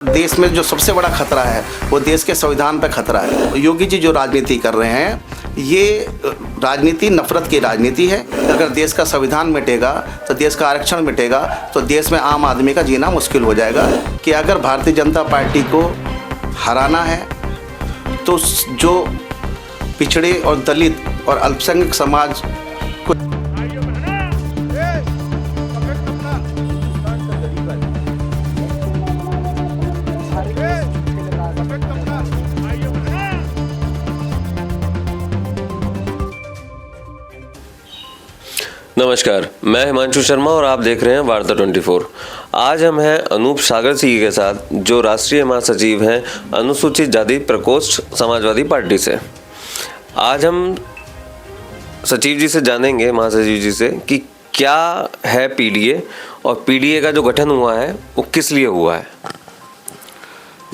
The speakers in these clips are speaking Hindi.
देश में जो सबसे बड़ा खतरा है वो देश के संविधान पर खतरा है। योगी जी जो राजनीति कर रहे हैं ये राजनीति नफरत की राजनीति है। अगर देश का संविधान मिटेगा तो देश का आरक्षण मिटेगा तो देश में आम आदमी का जीना मुश्किल हो जाएगा। कि अगर भारतीय जनता पार्टी को हराना है तो जो पिछड़े और दलित और अल्पसंख्यक समाज को नमस्कार, मैं हिमांशु शर्मा और आप देख रहे हैं वार्ता 24। आज हम हैं अनूप सागर सिंह के साथ, जो राष्ट्रीय महासचिव हैं अनुसूचित जाति प्रकोष्ठ समाजवादी पार्टी से। आज हम सचिव जी से जानेंगे, महासचिव जी से, कि क्या है पीडीए और पीडीए का जो गठन हुआ है वो किस लिए हुआ है।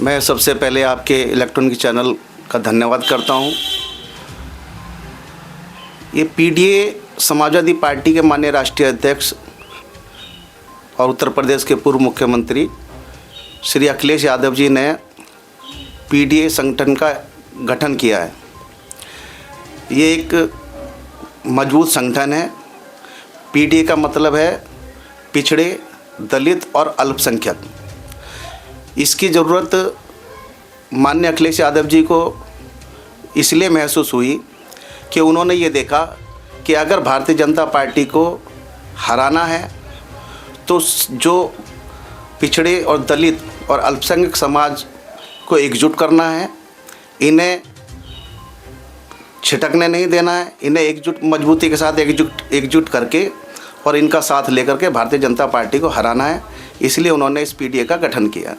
मैं सबसे पहले आपके इलेक्ट्रॉनिक चैनल का धन्यवाद करता हूँ। ये पीडीए समाजवादी पार्टी के माननीय राष्ट्रीय अध्यक्ष और उत्तर प्रदेश के पूर्व मुख्यमंत्री श्री अखिलेश यादव जी ने पीडीए संगठन का गठन किया है। ये एक मजबूत संगठन है। पीडीए का मतलब है पिछड़े, दलित और अल्पसंख्यक। इसकी ज़रूरत माननीय अखिलेश यादव जी को इसलिए महसूस हुई कि उन्होंने ये देखा कि अगर भारतीय जनता पार्टी को हराना है तो जो पिछड़े और दलित और अल्पसंख्यक समाज को एकजुट करना है, इन्हें छिटकने नहीं देना है, इन्हें मजबूती के साथ एकजुट करके और इनका साथ लेकर के भारतीय जनता पार्टी को हराना है। इसलिए उन्होंने इस पीडीए का गठन किया।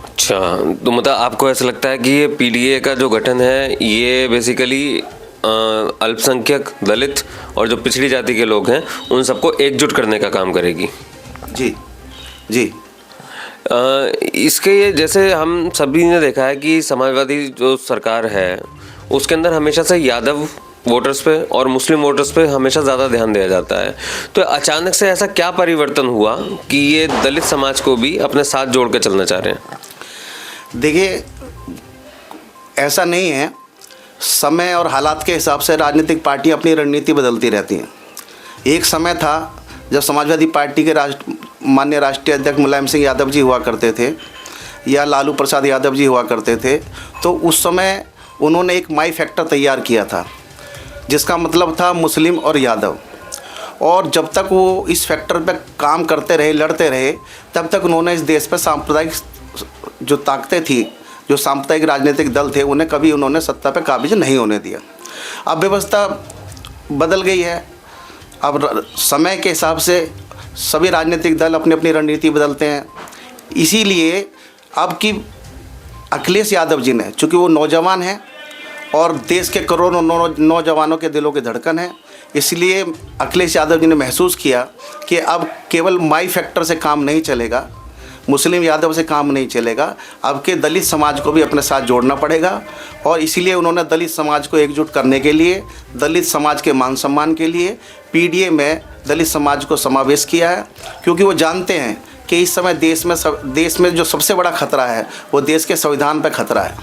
अच्छा, तो मतलब आपको ऐसा लगता है कि ये पीडीए का जो गठन है ये बेसिकली अल्पसंख्यक, दलित और जो पिछड़ी जाति के लोग हैं उन सबको एकजुट करने का काम करेगी। जी जी। इसके ये, जैसे हम सभी ने देखा है कि समाजवादी जो सरकार है उसके अंदर हमेशा से यादव वोटर्स पे और मुस्लिम वोटर्स पे हमेशा ज़्यादा ध्यान दिया जाता है। तो अचानक से ऐसा क्या परिवर्तन हुआ कि ये दलित समाज को भी अपने साथ जोड़ के चलना चाह रहे हैं। देखिए, ऐसा नहीं है। समय और हालात के हिसाब से राजनीतिक पार्टियां अपनी रणनीति बदलती रहती हैं। एक समय था जब समाजवादी पार्टी के माननीय राष्ट्रीय अध्यक्ष मुलायम सिंह यादव जी हुआ करते थे या लालू प्रसाद यादव जी हुआ करते थे, तो उस समय उन्होंने एक माई फैक्टर तैयार किया था जिसका मतलब था मुस्लिम और यादव। और जब तक वो इस फैक्टर पर काम करते रहे, लड़ते रहे, तब तक उन्होंने इस देश पर सांप्रदायिक जो ताकतें थी, जो सांप्रदायिक राजनीतिक दल थे, उन्हें कभी उन्होंने सत्ता पर काबिज नहीं होने दिया। अब व्यवस्था बदल गई है। अब समय के हिसाब से सभी राजनीतिक दल अपनी अपनी रणनीति बदलते हैं। इसीलिए अब की अखिलेश यादव जी ने, चूँकि वो नौजवान हैं और देश के करोड़ों नौजवानों के दिलों की धड़कन है, इसलिए अखिलेश यादव जी ने महसूस किया कि अब केवल माई फैक्टर से काम नहीं चलेगा, मुस्लिम यादव से काम नहीं चलेगा, अब के दलित समाज को भी अपने साथ जोड़ना पड़ेगा। और इसीलिए उन्होंने दलित समाज को एकजुट करने के लिए, दलित समाज के मान सम्मान के लिए पीडीए में दलित समाज को समावेश किया है। क्योंकि वो जानते हैं कि इस समय देश में जो सबसे बड़ा खतरा है वो देश के संविधान पर खतरा है।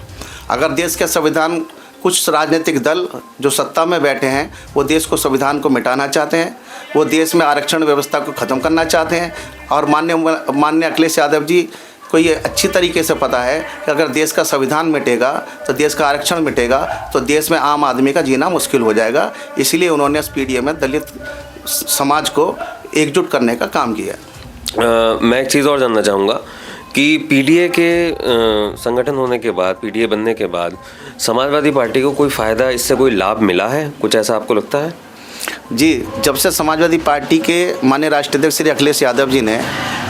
अगर देश के संविधान, कुछ राजनीतिक दल जो सत्ता में बैठे हैं वो देश को, संविधान को मिटाना चाहते हैं, वो देश में आरक्षण व्यवस्था को ख़त्म करना चाहते हैं। और माननीय अखिलेश यादव जी को ये अच्छी तरीके से पता है कि अगर देश का संविधान मिटेगा तो देश का आरक्षण मिटेगा तो देश में आम आदमी का जीना मुश्किल हो जाएगा। इसीलिए उन्होंने इस पीडीए में दलित समाज को एकजुट करने का काम किया। मैं एक चीज़ और जानना चाहूँगा कि पीडीए के संगठन होने के बाद, पीडीए बनने के बाद समाजवादी पार्टी को कोई फ़ायदा, इससे कोई लाभ मिला है, कुछ ऐसा आपको लगता है? जी, जब से समाजवादी पार्टी के माननीय राष्ट्रीय अध्यक्ष श्री अखिलेश यादव जी ने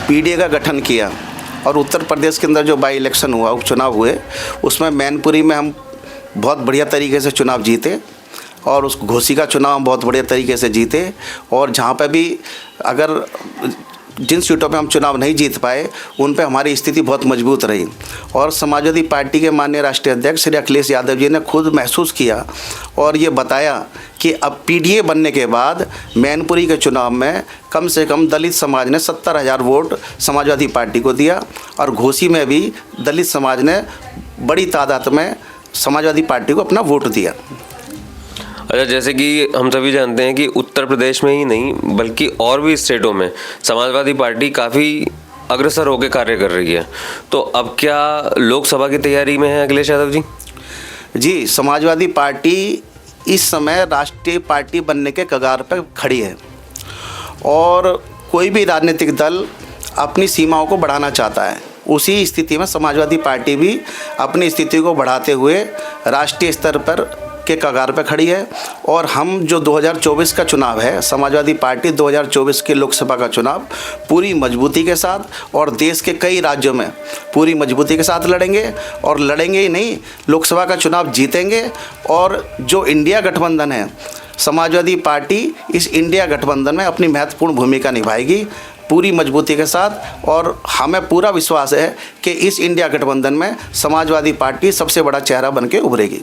पीडीए का गठन किया और उत्तर प्रदेश के अंदर जो बाई इलेक्शन हुआ, उपचुनाव हुए, उसमें मैनपुरी में हम बहुत बढ़िया तरीके से चुनाव जीते और उस घोसी का चुनाव हम बहुत बढ़िया तरीके से जीते। और जहाँ पर भी अगर जिन सीटों पे हम चुनाव नहीं जीत पाए उन पे हमारी स्थिति बहुत मजबूत रही। और समाजवादी पार्टी के माननीय राष्ट्रीय अध्यक्ष श्री अखिलेश यादव जी ने खुद महसूस किया और ये बताया कि अब पीडीए बनने के बाद मैनपुरी के चुनाव में कम से कम दलित समाज ने 70,000 वोट समाजवादी पार्टी को दिया और घोसी में भी दलित समाज ने बड़ी तादाद में समाजवादी पार्टी को अपना वोट दिया। अच्छा, जैसे कि हम सभी जानते हैं कि उत्तर प्रदेश में ही नहीं बल्कि और भी स्टेटों में समाजवादी पार्टी काफ़ी अग्रसर होकर कार्य कर रही है, तो अब क्या लोकसभा की तैयारी में है अखिलेश यादव जी? जी, समाजवादी पार्टी इस समय राष्ट्रीय पार्टी बनने के कगार पर खड़ी है और कोई भी राजनीतिक दल अपनी सीमाओं को बढ़ाना चाहता है। उसी स्थिति में समाजवादी पार्टी भी अपनी स्थिति को बढ़ाते हुए राष्ट्रीय स्तर पर के कगार पर खड़ी है। और हम जो 2024 का चुनाव है, समाजवादी पार्टी 2024 के लोकसभा का चुनाव पूरी मजबूती के साथ और देश के कई राज्यों में पूरी मजबूती के साथ लड़ेंगे और लड़ेंगे ही नहीं, लोकसभा का चुनाव जीतेंगे। और जो इंडिया गठबंधन है, समाजवादी पार्टी इस इंडिया गठबंधन में अपनी महत्वपूर्ण भूमिका निभाएगी पूरी मजबूती के साथ। और हमें पूरा विश्वास है कि इस इंडिया गठबंधन में समाजवादी पार्टी सबसे बड़ा चेहरा बन के उभरेगी।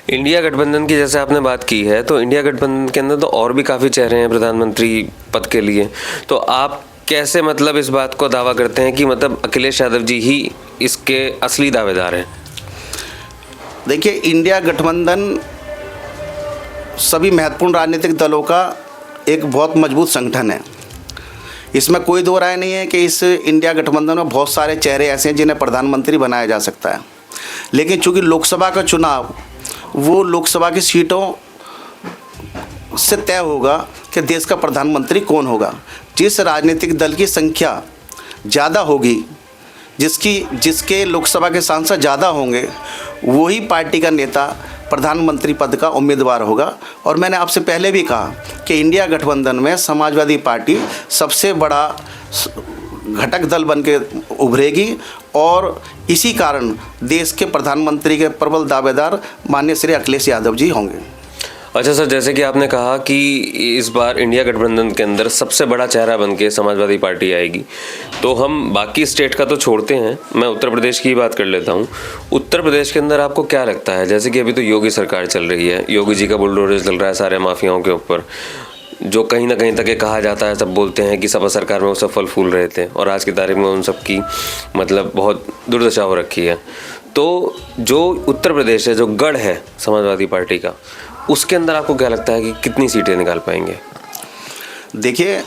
इंडिया गठबंधन की जैसे आपने बात की है, तो इंडिया गठबंधन के अंदर तो और भी काफ़ी चेहरे हैं प्रधानमंत्री पद के लिए, तो आप कैसे मतलब इस बात को दावा करते हैं कि मतलब अखिलेश यादव जी ही इसके असली दावेदार हैं? देखिए, इंडिया गठबंधन सभी महत्वपूर्ण राजनीतिक दलों का एक बहुत मजबूत संगठन है। इसमें कोई दो राय नहीं है कि इस इंडिया गठबंधन में बहुत सारे चेहरे ऐसे हैं जिन्हें प्रधानमंत्री बनाया जा सकता है। लेकिन चूंकि लोकसभा का चुनाव वो लोकसभा की सीटों से तय होगा कि देश का प्रधानमंत्री कौन होगा। जिस राजनीतिक दल की संख्या ज़्यादा होगी, जिसके लोकसभा के सांसद ज़्यादा होंगे, वही पार्टी का नेता प्रधानमंत्री पद का उम्मीदवार होगा। और मैंने आपसे पहले भी कहा कि इंडिया गठबंधन में समाजवादी पार्टी सबसे बड़ा घटक दल बन के उभरेगी और इसी कारण देश के प्रधानमंत्री के प्रबल दावेदार माननीय श्री अखिलेश यादव जी होंगे। अच्छा सर, जैसे कि आपने कहा कि इस बार इंडिया गठबंधन के अंदर सबसे बड़ा चेहरा बन के समाजवादी पार्टी आएगी, तो हम बाकी स्टेट का तो छोड़ते हैं, मैं उत्तर प्रदेश की बात कर लेता हूँ। उत्तर प्रदेश के अंदर आपको क्या लगता है, जैसे कि अभी तो योगी सरकार चल रही है, योगी जी का बुलडोजर चल रहा है सारे माफियाओं के ऊपर, जो कहीं ना कहीं तक ये कहा जाता है, सब बोलते हैं कि सपा सरकार में वो सब फल फूल रहे थे और आज की तारीख में उन सब की मतलब बहुत दुर्दशा हो रखी है। तो जो उत्तर प्रदेश है, जो गढ़ है समाजवादी पार्टी का, उसके अंदर आपको क्या लगता है कि कितनी सीटें निकाल पाएंगे? देखिए,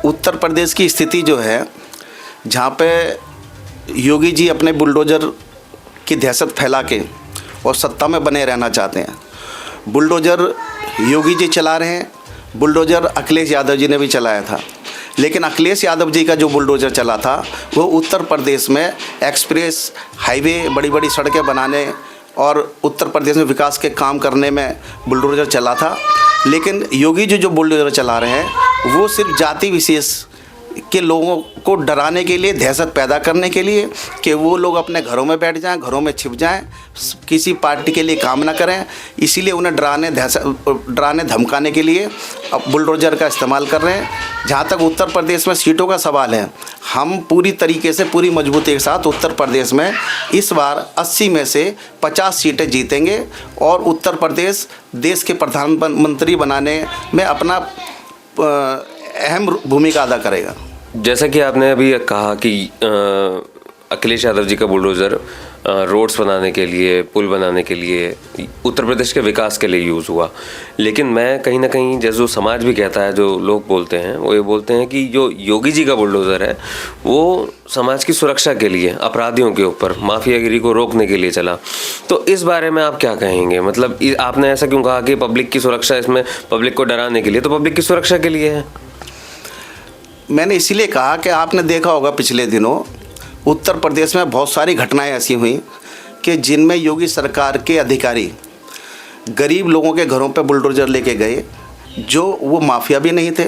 उत्तर प्रदेश की स्थिति जो है, जहाँ पे योगी जी अपने बुलडोज़र की दहशत फैला के और सत्ता में बने रहना चाहते हैं। बुलडोज़र योगी जी चला रहे हैं, बुलडोज़र अखिलेश यादव जी ने भी चलाया था, लेकिन अखिलेश यादव जी का जो बुलडोज़र चला था वो उत्तर प्रदेश में एक्सप्रेस हाईवे, बड़ी बड़ी सड़कें बनाने और उत्तर प्रदेश में विकास के काम करने में बुलडोज़र चला था। लेकिन योगी जी जो बुलडोज़र चला रहे हैं वो सिर्फ जाति विशेष के लोगों को डराने के लिए, दहशत पैदा करने के लिए कि वो लोग अपने घरों में बैठ जाएं, घरों में छिप जाएं, किसी पार्टी के लिए काम ना करें, इसीलिए उन्हें डराने धमकाने के लिए अब बुलडोज़र का इस्तेमाल कर रहे हैं। जहाँ तक उत्तर प्रदेश में सीटों का सवाल है, हम पूरी तरीके से पूरी मजबूती के साथ उत्तर प्रदेश में इस बार 80 में से 50 सीटें जीतेंगे और उत्तर प्रदेश देश के प्रधानमंत्री बनाने में अपना अहम भूमिका अदा करेगा। जैसा कि आपने अभी कहा कि अखिलेश यादव जी का बुलडोज़र रोड्स बनाने के लिए, पुल बनाने के लिए, उत्तर प्रदेश के विकास के लिए यूज़ हुआ, लेकिन मैं कहीं ना कहीं जैसे समाज भी कहता है, जो लोग बोलते हैं वो ये बोलते हैं कि जो योगी जी का बुलडोज़र है वो समाज की सुरक्षा के लिए, अपराधियों के ऊपर, माफियागिरी को रोकने के लिए चला। तो इस बारे में आप क्या कहेंगे? मतलब आपने ऐसा क्यों कहा कि पब्लिक की सुरक्षा, इसमें पब्लिक को डराने के लिए, तो पब्लिक की सुरक्षा के लिए है। मैंने इसीलिए कहा कि आपने देखा होगा पिछले दिनों उत्तर प्रदेश में बहुत सारी घटनाएं ऐसी हुई कि जिनमें योगी सरकार के अधिकारी गरीब लोगों के घरों पर बुलडोज़र लेके गए, जो वो माफिया भी नहीं थे,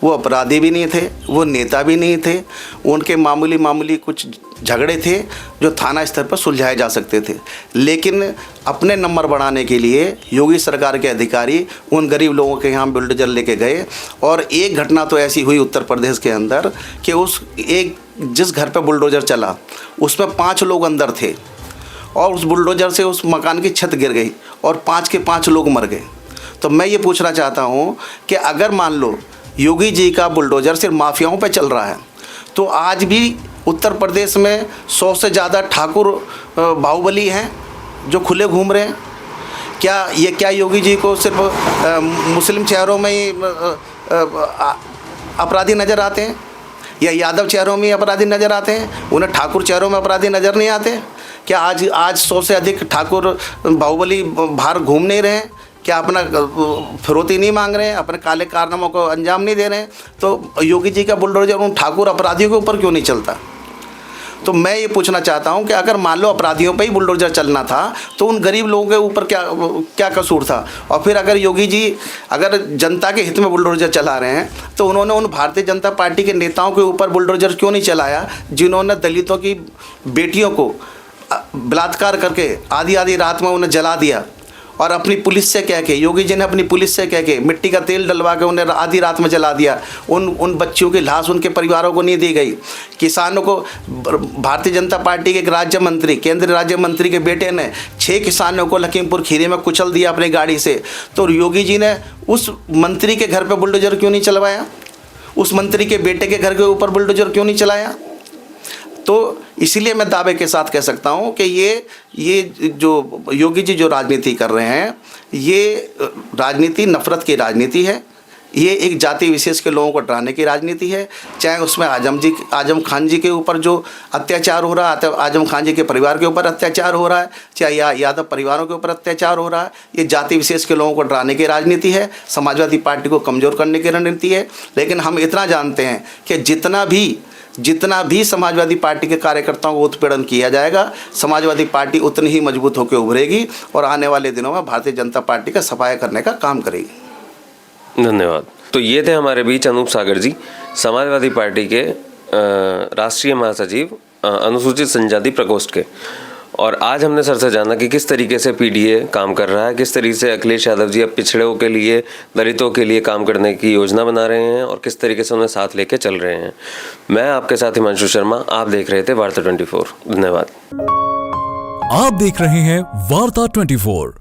वो अपराधी भी नहीं थे, वो नेता भी नहीं थे। उनके मामूली कुछ झगड़े थे जो थाना स्तर पर सुलझाए जा सकते थे, लेकिन अपने नंबर बढ़ाने के लिए योगी सरकार के अधिकारी उन गरीब लोगों के यहाँ बुलडोजर लेके गए। और एक घटना तो ऐसी हुई उत्तर प्रदेश के अंदर कि जिस घर पे बुलडोजर चला उसमें 5 लोग अंदर थे और उस बुलडोजर से उस मकान की छत गिर गई और 5 के 5 लोग मर गए। तो मैं ये पूछना चाहता हूँ कि अगर मान लो योगी जी का बुलडोजर सिर्फ माफियाओं पे चल रहा है, तो आज भी उत्तर प्रदेश में 100 से ज़्यादा ठाकुर बाहुबली हैं जो खुले घूम रहे हैं। क्या योगी जी को सिर्फ मुस्लिम चेहरों में ही अपराधी नज़र आते हैं, या यादव चेहरों में अपराधी नज़र आते हैं? उन्हें ठाकुर चेहरों में अपराधी नज़र नहीं आते? क्या आज 100 से अधिक ठाकुर बाहुबली बाहर घूम नहीं रहे हैं? क्या अपना फिरौती नहीं मांग रहे हैं, अपने काले कारनामों को अंजाम नहीं दे रहे हैं? तो योगी जी का बुलडोजर उन ठाकुर अपराधियों के ऊपर क्यों नहीं चलता? तो मैं ये पूछना चाहता हूँ कि अगर मान लो अपराधियों पे ही बुलडोजर चलना था तो उन गरीब लोगों के ऊपर क्या कसूर था? और फिर अगर योगी जी अगर जनता के हित में बुलडोजर चला रहे हैं तो उन्होंने उन भारतीय जनता पार्टी के नेताओं के ऊपर बुलडोजर क्यों नहीं चलाया जिन्होंने दलितों की बेटियों को बलात्कार करके आधी रात में उन्हें जला दिया? और अपनी पुलिस से कह के योगी जी ने अपनी पुलिस से कह के मिट्टी का तेल डलवा के उन्हें आधी रात में जला दिया। उन बच्चियों की लाश उनके परिवारों को नहीं दी गई। किसानों को भारतीय जनता पार्टी के एक राज्य मंत्री, केंद्रीय राज्य मंत्री के बेटे ने 6 किसानों को लखीमपुर खीरी में कुचल दिया अपनी गाड़ी से। तो योगी जी ने उस मंत्री के घर पर बुलडोजर क्यों नहीं चलवाया? उस मंत्री के बेटे के घर के ऊपर बुलडोजर क्यों नहीं चलाया? तो इसीलिए मैं दावे के साथ कह सकता हूँ कि ये जो योगी जी जो राजनीति कर रहे हैं, ये राजनीति नफ़रत की राजनीति है। ये एक जाति विशेष के लोगों को डराने की राजनीति है। चाहे उसमें आजम खान जी के ऊपर जो अत्याचार हो रहा है, आजम खान जी के परिवार के ऊपर अत्याचार हो रहा है, चाहे यादव परिवारों के ऊपर अत्याचार हो रहा है, ये जाति विशेष के लोगों को डराने की राजनीति है, समाजवादी पार्टी को कमज़ोर करने की रणनीति है। लेकिन हम इतना जानते हैं कि जितना भी समाजवादी पार्टी के कार्यकर्ताओं को उत्पीड़न किया जाएगा, समाजवादी पार्टी उतनी ही मजबूत होकर उभरेगी और आने वाले दिनों में भारतीय जनता पार्टी का सफाया करने का काम करेगी। धन्यवाद। तो ये थे हमारे बीच अनूप सागर जी, समाजवादी पार्टी के राष्ट्रीय महासचिव अनुसूचित जनजाति प्रकोष्ठ के। और आज हमने सर से जाना कि किस तरीके से पीडीए काम कर रहा है, किस तरीके से अखिलेश यादव जी अब पिछड़ों के लिए, दलितों के लिए काम करने की योजना बना रहे हैं और किस तरीके से उन्हें साथ लेके चल रहे हैं। मैं आपके साथ हिमांशु शर्मा, आप देख रहे थे वार्ता 24। धन्यवाद। आप देख रहे हैं वार्ता 24।